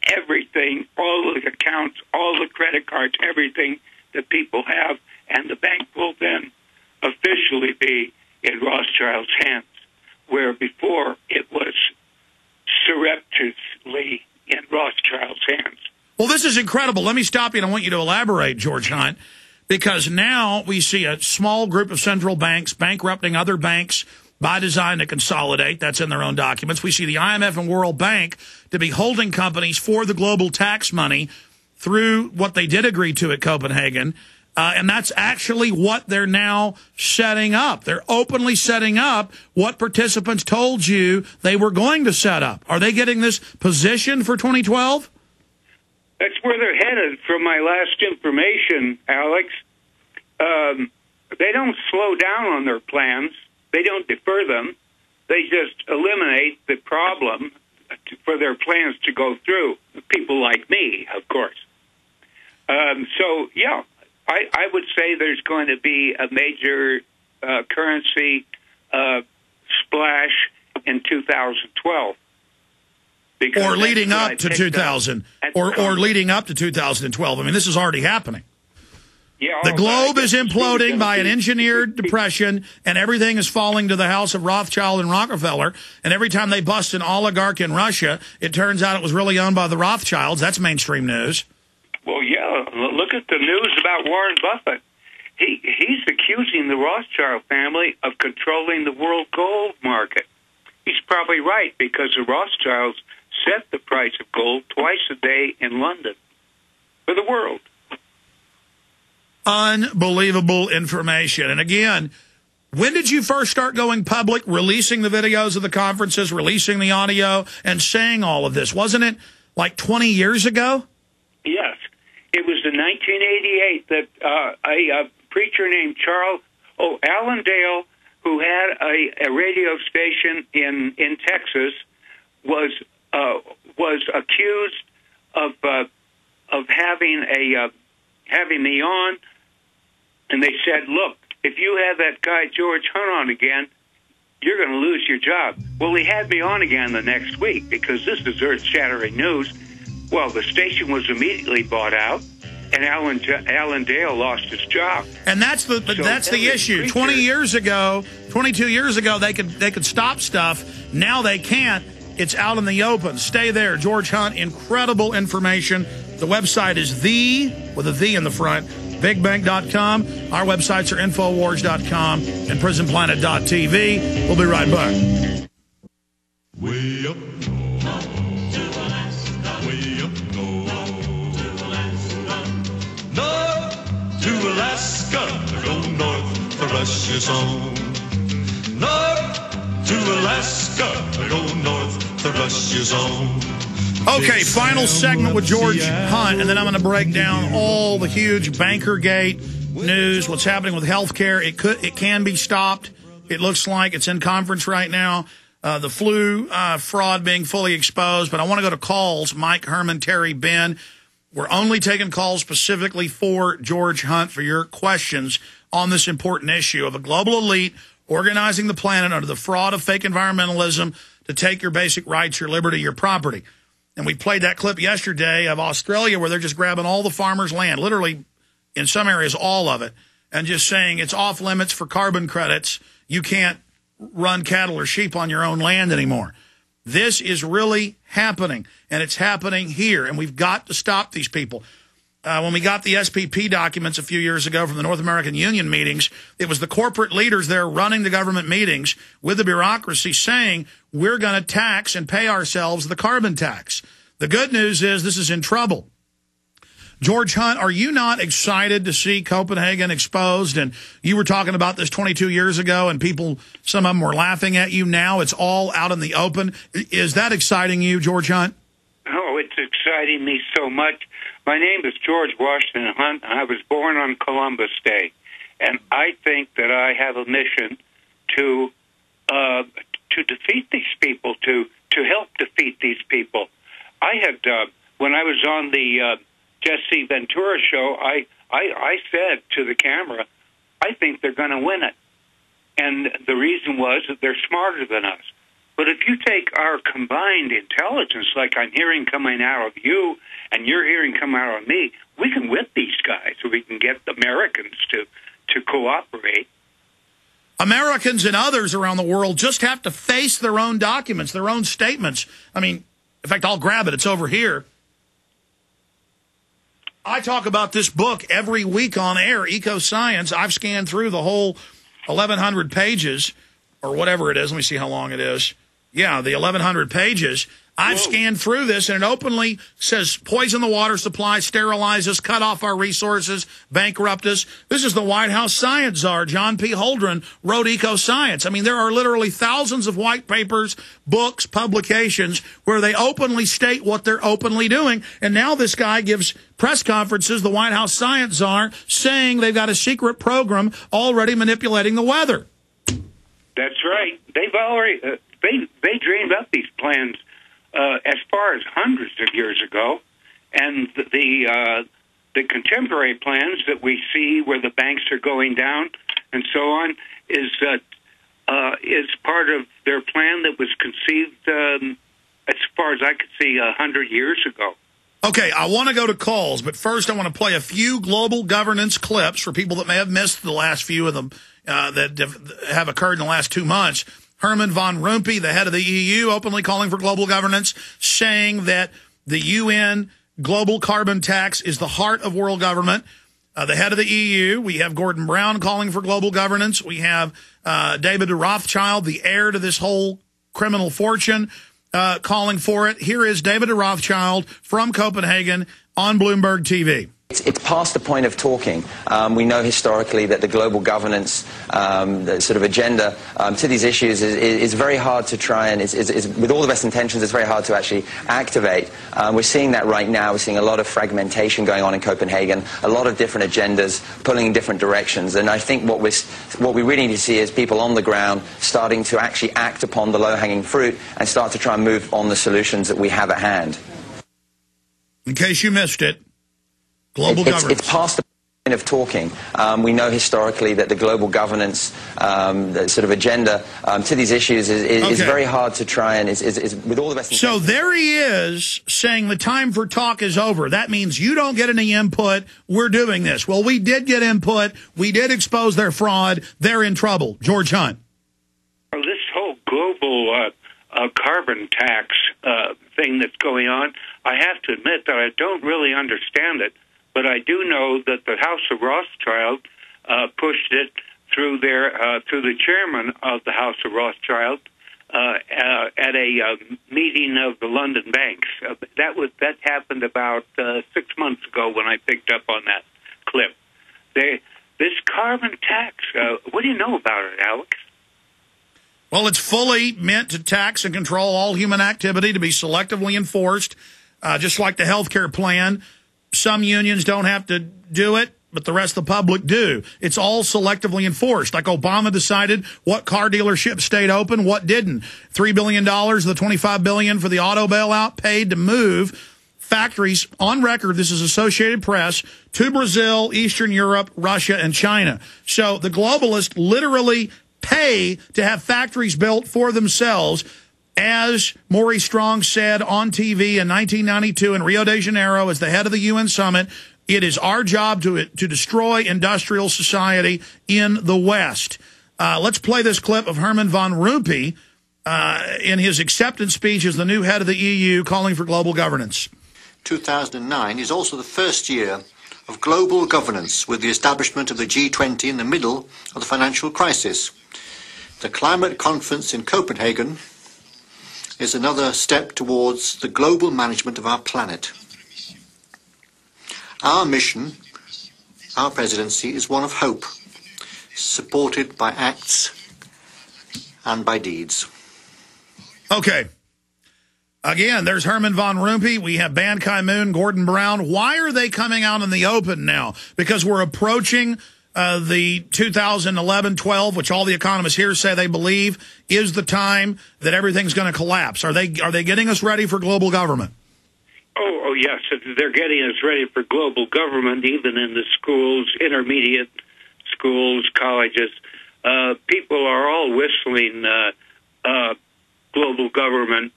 everything, all the accounts, all the credit cards, everything that people have, and the bank will then officially be in Rothschild's hands, where before it was surreptitiously in Rothschild's hands. Well, this is incredible. Let me stop you, and I want you to elaborate, George Hunt, because now we see a small group of central banks bankrupting other banks by design to consolidate. That's in their own documents. We see the IMF and World Bank to be holding companies for the global tax money through what they did agree to at Copenhagen. And that's actually what they're now setting up. They're openly setting up what participants told you they were going to set up. Are they getting this position for 2012? That's where they're headed from my last information, Alex. They don't slow down on their plans. They don't defer them. They just eliminate the problem for their plans to go through. People like me, of course. So, yeah, I would say there's going to be a major currency splash in 2012. Or leading up to 2000, or leading up to 2012. I mean, this is already happening. Yeah, the globe is imploding by an engineered depression, and everything is falling to the house of Rothschild and Rockefeller. And every time they bust an oligarch in Russia, it turns out it was really owned by the Rothschilds. That's mainstream news. Well, yeah, look at the news about Warren Buffett. He's accusing the Rothschild family of controlling the world gold market. He's probably right, because the Rothschilds set the price of gold twice a day in London for the world. Unbelievable information. And again, when did you first start going public, releasing the videos of the conferences, releasing the audio, and saying all of this? Wasn't it like 20 years ago? Yes. It was in 1988 that a preacher named Alan Dale, who had a radio station in Texas, was accused of having me on, and they said, "Look, if you have that guy George Hunt on again, you're going to lose your job." Well, he had me on again the next week because this is earth-shattering news. Well, the station was immediately bought out, and Alan Dale lost his job. And that's the issue. 20 years ago, 22 years ago, they could stop stuff. Now they can't. It's out in the open. Stay there. George Hunt, incredible information. The website is with a V in the front, bigbank.com. Our websites are infowars.com and prisonplanet.tv. We'll be right back. Way up north, to Alaska. Way up north, to Alaska. North to Alaska. Go north for Russia's home. North to Alaska. Go north for Russia's home. Okay, final segment with George Hunt, and then I'm going to break down all the huge Bankergate news, what's happening with healthcare. It can be stopped. It looks like it's in conference right now. The flu fraud being fully exposed. But I want to go to calls. Mike, Herman, Terry, Ben. We're only taking calls specifically for George Hunt for your questions on this important issue of a global elite organizing the planet under the fraud of fake environmentalism to take your basic rights, your liberty, your property. And we played that clip yesterday of Australia where they're just grabbing all the farmers' land, literally in some areas all of it, and just saying it's off limits for carbon credits. You can't run cattle or sheep on your own land anymore. This is really happening, and it's happening here, and we've got to stop these people. When we got the SPP documents a few years ago from the North American Union meetings, it was the corporate leaders there running the government meetings with the bureaucracy saying, we're going to tax and pay ourselves the carbon tax. The good news is this is in trouble. George Hunt, are you not excited to see Copenhagen exposed? And you were talking about this 22 years ago, and people, some of them were laughing at you. Now it's all out in the open. Is that exciting you, George Hunt? Oh, it's exciting me so much. My name is George Washington Hunt. I was born on Columbus Day, and I think that I have a mission to defeat these people, to help defeat these people. I had when I was on the Jesse Ventura show, I said to the camera, I think they're going to win it, and the reason was that they're smarter than us. But if you take our combined intelligence, like I'm hearing coming out of you and you're hearing come out of me, we can whip these guys. So we can get Americans to cooperate. Americans and others around the world just have to face their own documents, their own statements. I mean, in fact, I'll grab it. It's over here. I talk about this book every week on air, Eco-Science. I've scanned through the whole 1,100 pages, or whatever it is. Let me see how long it is. Yeah, the 1,100 pages. I've scanned through this, and it openly says poison the water supply, sterilize us, cut off our resources, bankrupt us. This is the White House science czar, John P. Holdren, wrote Eco-Science. I mean, there are literally thousands of white papers, books, publications where they openly state what they're openly doing. And now this guy gives press conferences, the White House science czar, saying they've got a secret program already manipulating the weather. That's right. They've already they dreamed up these plans as far as hundreds of years ago, and the contemporary plans that we see where the banks are going down and so on is part of their plan that was conceived as far as I could see 100 years ago. Okay, I want to go to calls, but first I want to play a few global governance clips for people that may have missed the last few of them that have occurred in the last 2 months. Herman von Rompuy, the head of the EU, openly calling for global governance, saying that the UN global carbon tax is the heart of world government. The head of the EU, we have Gordon Brown calling for global governance. We have David de Rothschild, the heir to this whole criminal fortune, calling for it. Here is David de Rothschild from Copenhagen on Bloomberg TV. It's past the point of talking. We know historically that the global governance the sort of agenda to these issues is very hard to try and, with all the best intentions, it's very hard to actually activate. We're seeing that right now. We're seeing a lot of fragmentation going on in Copenhagen, a lot of different agendas pulling in different directions. And I think what we really need to see is people on the ground starting to actually act upon the low-hanging fruit and start to try and move on the solutions that we have at hand. In case you missed it, global governance. It's past the point of talking. We know historically that the global governance the sort of agenda to these issues is very hard to try and is with all the best. So there he is saying the time for talk is over. That means you don't get any input. We're doing this. Well, we did get input. We did expose their fraud. They're in trouble. George Hunt. Well, this whole global carbon tax thing that's going on, I have to admit that I don't really understand it. But I do know that the House of Rothschild pushed it through the chairman of the House of Rothschild at a meeting of the London banks. That happened about 6 months ago when I picked up on that clip. This carbon tax, what do you know about it, Alex? Well, it's fully meant to tax and control all human activity, to be selectively enforced, just like the health care plan. Some unions don't have to do it, but the rest of the public do. It's all selectively enforced. Like Obama decided what car dealerships stayed open, what didn't. $3 billion of the $25 billion for the auto bailout paid to move factories on record, this is Associated Press, to Brazil, Eastern Europe, Russia, and China. So the globalists literally pay to have factories built for themselves. As Maurice Strong said on TV in 1992 in Rio de Janeiro as the head of the UN summit, it is our job to destroy industrial society in the West. Let's play this clip of Herman von Rompuy in his acceptance speech as the new head of the EU calling for global governance. 2009 is also the first year of global governance with the establishment of the G20 in the middle of the financial crisis. The climate conference in Copenhagen is another step towards the global management of our planet. Our mission, our presidency, is one of hope, supported by acts and by deeds. Okay. Again, there's Herman von Rompuy. We have Ban Ki-moon, Gordon Brown. Why are they coming out in the open now? Because we're approaching the 2011-12, which all the economists here say they believe is the time that everything's going to collapse. Are they getting us ready for global government? Oh, yes. They're getting us ready for global government, even in the schools, intermediate schools, colleges. People are all whistling global government.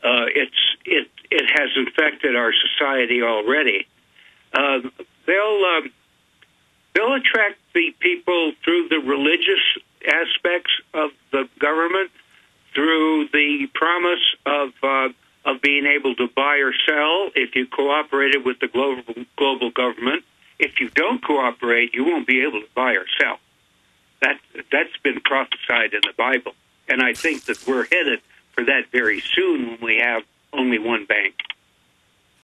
It has infected our society already. They'll attract the people through the religious aspects of the government, through the promise of being able to buy or sell if you cooperated with the global government. If you don't cooperate, you won't be able to buy or sell. That's been prophesied in the Bible, and I think that we're headed for that very soon when we have only one bank.